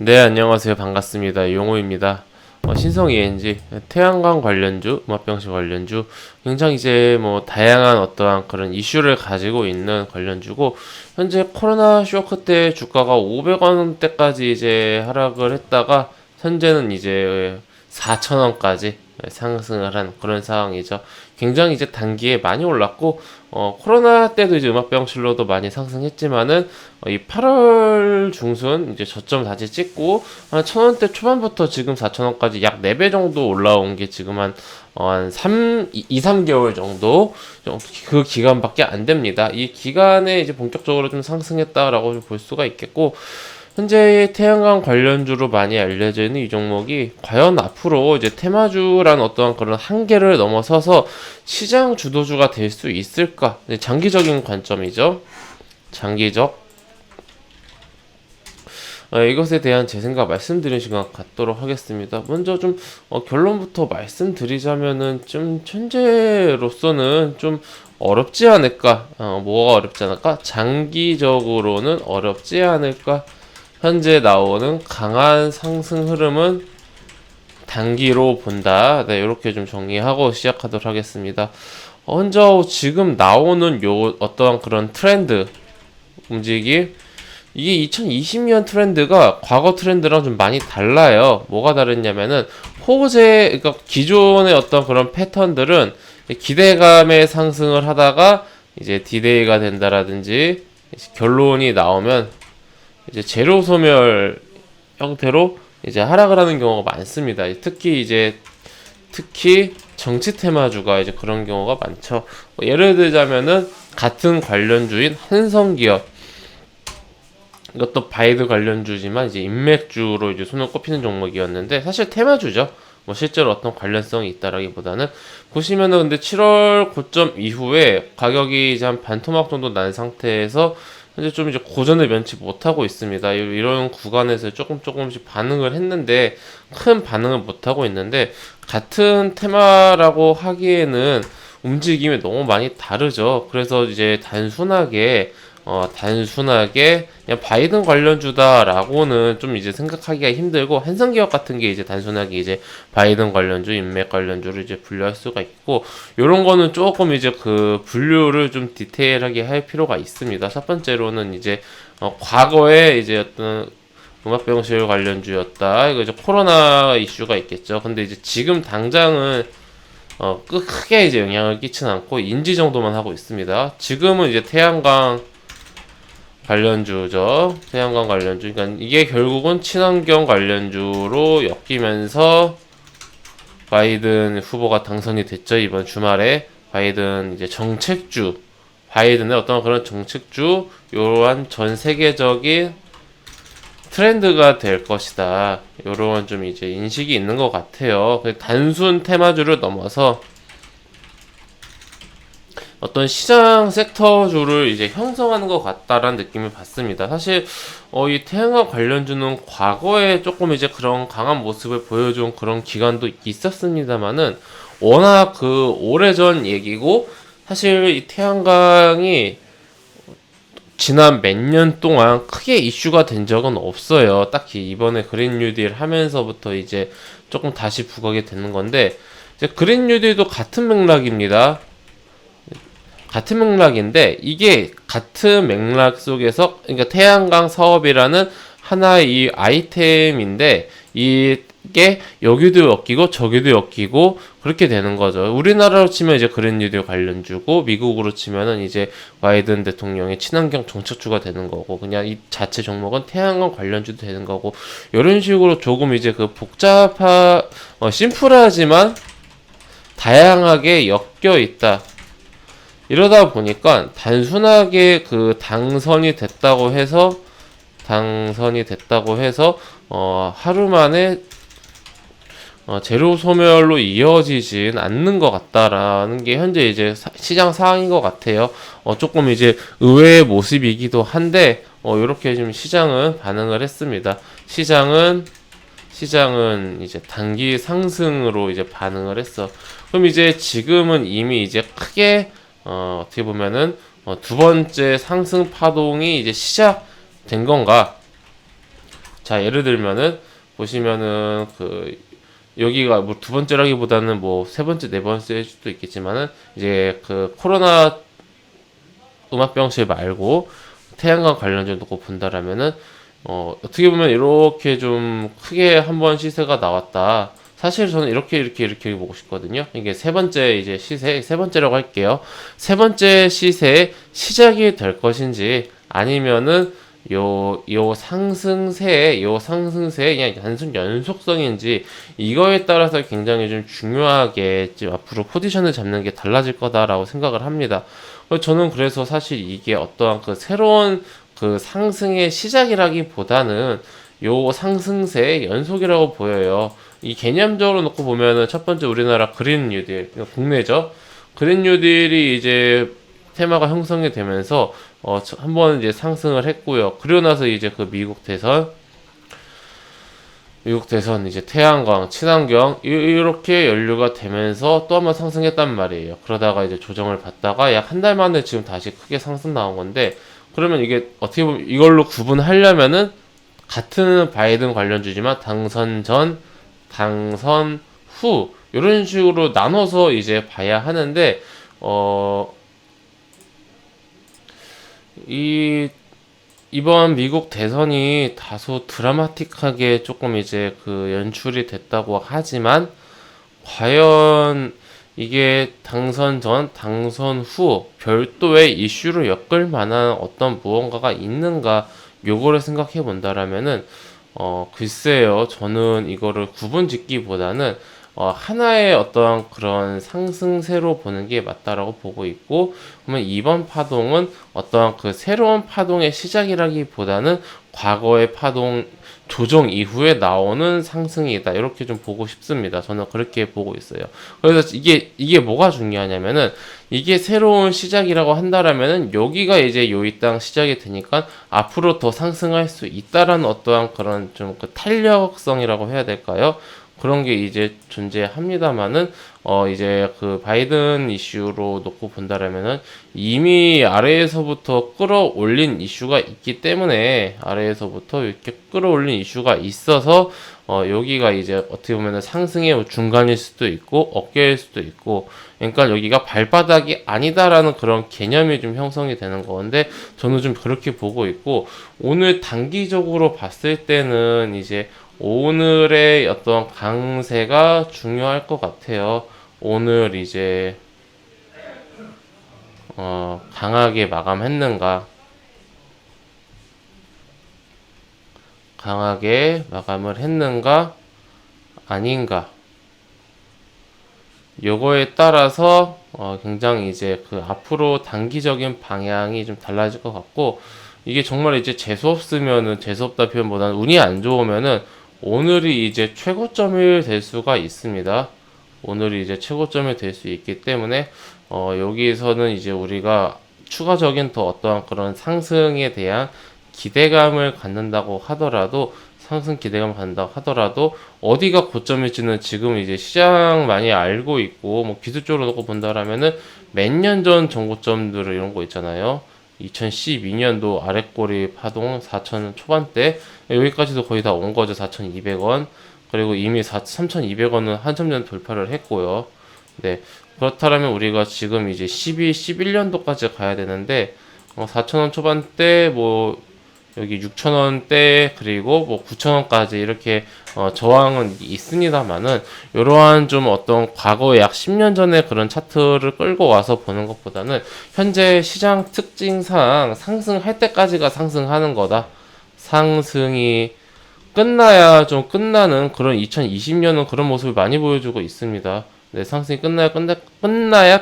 네, 안녕하세요. 반갑습니다. 용호입니다. 신성 ENG, 태양광 관련주, 음압병실 관련주, 굉장히 이제 뭐 다양한 어떠한 그런 이슈를 가지고 있는 관련주고, 현재 코로나 쇼크 때 주가가 500원대까지 이제 하락을 했다가, 현재는 이제 4,000원까지 상승을 한 그런 상황이죠. 굉장히 이제 단기에 많이 올랐고, 코로나 때도 이제 음압병실로도 많이 상승했지만은, 이 8월 중순 이제 저점 다시 찍고, 한 1,000원대 초반부터 지금 4,000원까지 약 4배 정도 올라온 게 지금 한 2, 3개월 정도 그 기간밖에 안 됩니다. 이 기간에 이제 본격적으로 좀 상승했다라고 볼 수가 있겠고, 현재 태양광 관련주로 많이 알려져 있는 이 종목이 과연 앞으로 이제 테마주란 어떠한 그런 한계를 넘어서서 시장 주도주가 될 수 있을까? 장기적인 관점이죠. 장기적. 이것에 대한 제 생각 말씀드리는 시간 갖도록 하겠습니다. 먼저 좀 결론부터 말씀드리자면은 좀 현재로서는 좀 어렵지 않을까? 뭐가 어렵지 않을까? 장기적으로는 어렵지 않을까? 현재 나오는 강한 상승 흐름은 단기로 본다. 네, 이렇게 좀 정리하고 시작하도록 하겠습니다. 먼저 지금 나오는 요 어떠한 그런 트렌드 움직임, 이게 2020년 트렌드가 과거 트렌드랑 좀 많이 달라요. 뭐가 다르냐면은 그러니까 기존의 어떤 그런 패턴들은 기대감의 상승을 하다가 이제 디데이가 된다라든지 결론이 나오면 이제 제로 소멸 형태로 이제 하락을 하는 경우가 많습니다. 특히 정치 테마주가 이제 그런 경우가 많죠. 예를 들자면은 같은 관련주인 한성기업, 이것도 바이드 관련주지만 이제 인맥주로 이제 손을 꼽히는 종목이었는데, 사실 테마주죠. 뭐 실제로 어떤 관련성이 있다라기보다는, 보시면은 근데 7월 고점 이후에 가격이 이제 한 반토막 정도 난 상태에서 현재 좀 이제 고전을 면치 못하고 있습니다. 이런 구간에서 조금씩 반응을 했는데 큰 반응을 못하고 있는데, 같은 테마라고 하기에는 움직임이 너무 많이 다르죠. 그래서 이제 단순하게 그냥 바이든 관련주다라고는 좀 이제 생각하기가 힘들고, 한성기업 같은 게 이제 단순하게 이제 바이든 관련주, 인맥 관련주를 이제 분류할 수가 있고, 요런 거는 조금 이제 그 분류를 좀 디테일하게 할 필요가 있습니다. 첫 번째로는 이제 과거에 이제 어떤 음압병실 관련주였다, 이거 이제 코로나 이슈가 있겠죠. 근데 이제 지금 당장은 크게 이제 영향을 끼치는 않고 인지 정도만 하고 있습니다. 지금은 이제 태양광 관련주죠. 태양광 관련주. 그러니까 이게 결국은 친환경 관련주로 엮이면서 바이든 후보가 당선이 됐죠. 이번 주말에 바이든 이제 바이든의 어떤 그런 정책주, 이러한 전 세계적인 트렌드가 될 것이다. 이런 좀 이제 인식이 있는 것 같아요. 단순 테마주를 넘어서 어떤 시장 섹터주를 이제 형성하는 것 같다라는 느낌을 받습니다. 사실 이 태양광 관련주는 과거에 조금 이제 그런 강한 모습을 보여준 그런 기간도 있었습니다만은, 워낙 그 오래전 얘기고, 사실 이 태양광이 지난 몇 년 동안 크게 이슈가 된 적은 없어요. 딱히 이번에 그린 뉴딜 하면서부터 이제 조금 다시 부각이 되는 건데, 이제 그린 뉴딜도 같은 맥락입니다. 같은 맥락인데, 이게 같은 맥락 속에서, 그러니까 태양광 사업이라는 하나의 이 아이템인데, 이게 여기도 엮이고 저기도 엮이고 그렇게 되는 거죠. 우리나라로 치면 이제 그린 뉴딜 관련주고, 미국으로 치면은 이제 바이든 대통령의 친환경 정책주가 되는 거고, 그냥 이 자체 종목은 태양광 관련주도 되는 거고, 이런 식으로 조금 이제 그 심플하지만 다양하게 엮여 있다. 이러다 보니까 단순하게 그 당선이 됐다고 해서 하루 만에 제로 소멸로 이어지진 않는 것 같다라는 게 현재 이제 시장 상황인 것 같아요. 조금 이제 의외의 모습이기도 한데, 이렇게 지금 시장은 반응을 했습니다. 시장은 이제 단기 상승으로 이제 반응을 했어. 그럼 이제 지금은 이미 이제 크게 어떻게 보면은 두 번째 상승 파동이 이제 시작된 건가? 자, 예를 들면은 보시면은 여기가 뭐 두 번째라기보다는 뭐 세 번째, 네 번째일 수도 있겠지만은 이제 코로나 음압병실 말고 태양광 관련주 놓고 본다라면은 어떻게 보면 이렇게 좀 크게 한번 시세가 나왔다. 사실 저는 이렇게 보고 싶거든요. 이게 세 번째 이제 시세, 세 번째라고 할게요. 세 번째 시세의 시작이 될 것인지 아니면은 요 상승세의 그냥 단순 연속성인지 이거에 따라서 굉장히 좀 중요하게 지금 앞으로 포지션을 잡는 게 달라질 거다라고 생각을 합니다. 저는 그래서 사실 이게 어떠한 새로운 상승의 시작이라기보다는 요 상승세의 연속이라고 보여요. 이 개념적으로 놓고 보면은 첫 번째 우리나라 그린 뉴딜, 국내죠. 그린 뉴딜이 이제 테마가 형성이 되면서 한번 이제 상승을 했고요. 그리고 나서 이제 미국 대선 이제 태양광, 친환경 이렇게 연류가 되면서 또 한번 상승했단 말이에요. 그러다가 이제 조정을 받다가 약 한 달 만에 지금 다시 크게 상승 나온 건데 그러면 이게 어떻게 보면 이걸로 구분하려면은 같은 바이든 관련주지만 당선 전, 당선 후 이런 식으로 나눠서 이제 봐야 하는데 이번 미국 대선이 다소 드라마틱하게 조금 이제 연출이 됐다고 하지만 과연 이게 당선 전, 당선 후 별도의 이슈로 엮을 만한 어떤 무언가가 있는가 요거를 생각해 본다라면은 글쎄요. 저는 이거를 구분 짓기보다는 하나의 어떠한 그런 상승세로 보는 게 맞다라고 보고 있고, 그러면 이번 파동은 어떠한 새로운 파동의 시작이라기보다는 과거의 파동 조정 이후에 나오는 상승이다. 이렇게 좀 보고 싶습니다. 저는 그렇게 보고 있어요. 그래서 이게 뭐가 중요하냐면은 이게 새로운 시작이라고 한다라면은 여기가 이제 요 땅 시작이 되니까 앞으로 더 상승할 수 있다라는 어떠한 그런 좀 탄력성이라고 해야 될까요? 그런 게 이제 존재합니다만은 이제 바이든 이슈로 놓고 본다라면은 이미 아래에서부터 끌어올린 이슈가 있기 때문에 아래에서부터 이렇게 끌어올린 이슈가 있어서 여기가 이제 어떻게 보면은 상승의 중간일 수도 있고 어깨일 수도 있고, 그러니까 여기가 발바닥이 아니다라는 그런 개념이 좀 형성이 되는 건데 저는 좀 그렇게 보고 있고, 오늘 단기적으로 봤을 때는 이제 오늘의 어떤 강세가 중요할 것 같아요. 오늘 이제 강하게 마감했는가, 강하게 마감을 했는가 아닌가, 요거에 따라서 굉장히 이제 앞으로 단기적인 방향이 좀 달라질 것 같고, 이게 정말 이제 재수 없으면은, 재수 없다 표현보다는 운이 안 좋으면은 오늘이 이제 최고점이 될 수가 있습니다. 오늘이 이제 최고점이 될 수 있기 때문에 여기에서는 이제 우리가 추가적인 더 어떠한 그런 상승에 대한 기대감을 갖는다고 하더라도, 상승 기대감을 갖는다고 하더라도 어디가 고점일지는 지금 이제 시장 많이 알고 있고, 뭐 기술적으로 놓고 본다라면은 몇 년 전 정고점들 이런 거 있잖아요. 2012년도 아랫꼬리 파동 4,000 초반대 여기까지도 거의 다 온 거죠. 4,200원. 그리고 이미 3,200원은 한참 전 돌파를 했고요. 네. 그렇다면 우리가 지금 이제 11년도까지 가야 되는데 4,000원 초반대, 뭐 여기 6,000원대, 그리고 뭐 9,000원까지 이렇게 저항은 있습니다만은, 이러한 좀 어떤 과거 약 10년 전에 그런 차트를 끌고 와서 보는 것보다는 현재 시장 특징상 상승할 때까지가 상승하는 거다. 상승이 끝나야 좀 끝나는 그런 2020년은 그런 모습을 많이 보여주고 있습니다. 네, 상승이 끝나야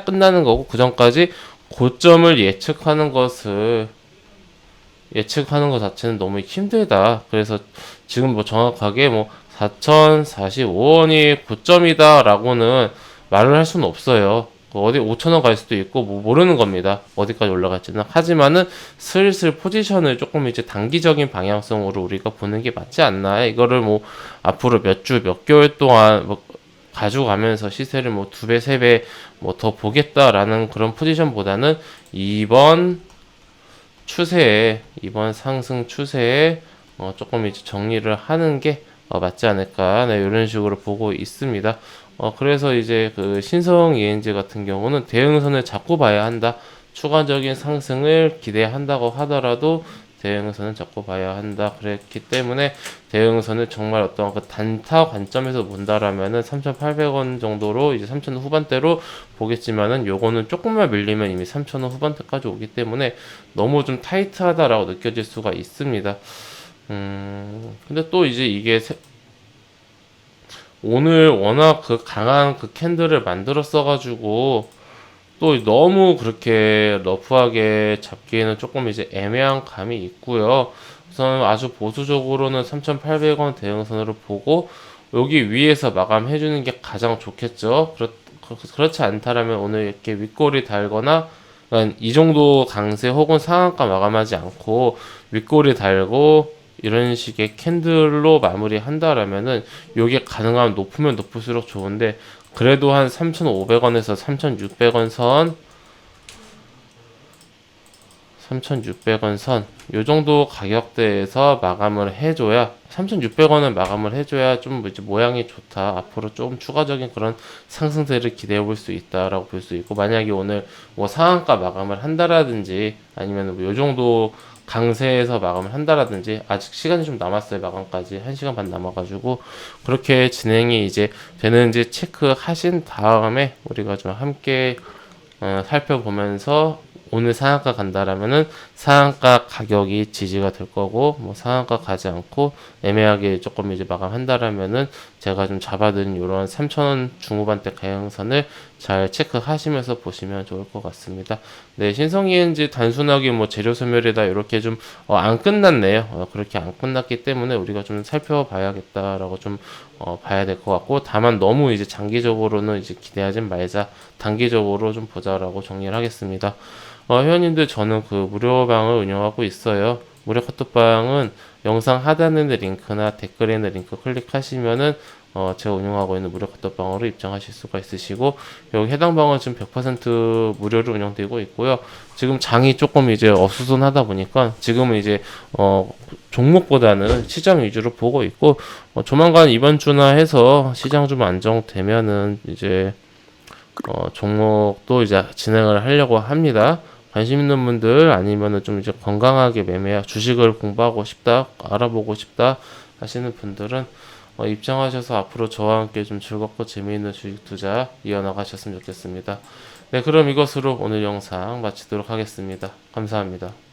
끝나는 거고, 그 전까지 고점을 예측하는 것 자체는 너무 힘들다. 그래서 지금 뭐 정확하게 뭐 4,045원이 고점이다 라고는 말을 할 수는 없어요. 어디 5,000원 갈 수도 있고 뭐 모르는 겁니다. 어디까지 올라갈지는. 하지만은 슬슬 포지션을 조금 이제 단기적인 방향성으로 우리가 보는 게 맞지 않나. 이거를 뭐 앞으로 몇 주, 몇 개월 동안 뭐 가져가면서 시세를 뭐 2배, 3배 뭐 더 보겠다라는 그런 포지션보다는 이번 상승 추세에 조금 이제 정리를 하는 게 맞지 않을까, 네, 이런 식으로 보고 있습니다. 그래서 이제 그 신성 ENG 같은 경우는 대응선을 잡고 봐야 한다. 추가적인 상승을 기대한다고 하더라도 대응선은 잡고 봐야 한다. 그랬기 때문에 대응선을 정말 어떤 그 단타 관점에서 본다라면은 3,800원 정도로 이제 3,000원 후반대로 보겠지만은 요거는 조금만 밀리면 이미 3,000원 후반대까지 오기 때문에 너무 좀 타이트하다라고 느껴질 수가 있습니다. 근데 또 이제 이게 오늘 워낙 그 강한 그 캔들을 만들었어가지고 또 너무 그렇게 러프하게 잡기에는 조금 이제 애매한 감이 있고요. 우선 아주 보수적으로는 3,800원 대응선으로 보고 여기 위에서 마감해주는 게 가장 좋겠죠. 그렇지 않다라면 오늘 이렇게 윗골이 달거나 그러니까 이 정도 강세 혹은 상한가 마감하지 않고 윗골이 달고 이런 식의 캔들로 마무리한다라면은 요게 가능하면 높으면 높을수록 좋은데 그래도 한 3,500원에서 3,600원 선, 3,600원 선, 요 정도 가격대에서 마감을 해줘야, 3,600원을 마감을 해줘야 좀 이제 모양이 좋다. 앞으로 좀 추가적인 그런 상승세를 기대해 볼 수 있다라고 볼 수 있고, 만약에 오늘 뭐 상한가 마감을 한다라든지, 아니면 뭐요 정도 강세에서 마감을 한다라든지, 아직 시간이 좀 남았어요. 마감까지 1시간 반 남아가지고 그렇게 진행이 이제 되는지 체크하신 다음에 우리가 좀 함께 살펴보면서 오늘 상한가 간다라면은 상한가 가격이 지지가 될 거고, 뭐 상한가 가지 않고 애매하게 조금 이제 마감한다라면은 제가 좀 잡아둔 이런 3,000원 중후반대 가형선을 잘 체크하시면서 보시면 좋을 것 같습니다. 네, 신성 ENG 단순하게 뭐 재료 소멸이다 이렇게 좀 안 끝났네요. 그렇게 안 끝났기 때문에 우리가 좀 살펴봐야겠다라고 좀 봐야 될 것 같고, 다만 너무 이제 장기적으로는 이제 기대하지 말자, 단기적으로 좀 보자라고 정리를 하겠습니다. 회원님들, 저는 그 무료방을 운영하고 있어요. 무료 카톡방은 영상 하단에 있는 링크나 댓글에 있는 링크 클릭하시면은 제가 운영하고 있는 무료 카톡방으로 입장하실 수가 있으시고, 여기 해당 방은 지금 100% 무료로 운영되고 있고요. 지금 장이 조금 이제 어수선하다 보니까 지금은 이제 종목보다는 시장 위주로 보고 있고, 조만간 이번 주나 해서 시장 좀 안정되면은 이제 종목도 이제 진행을 하려고 합니다. 관심 있는 분들, 아니면은 좀 이제 건강하게 주식을 공부하고 싶다, 알아보고 싶다 하시는 분들은 입장하셔서 앞으로 저와 함께 좀 즐겁고 재미있는 주식 투자 이어나가셨으면 좋겠습니다. 네, 그럼 이것으로 오늘 영상 마치도록 하겠습니다. 감사합니다.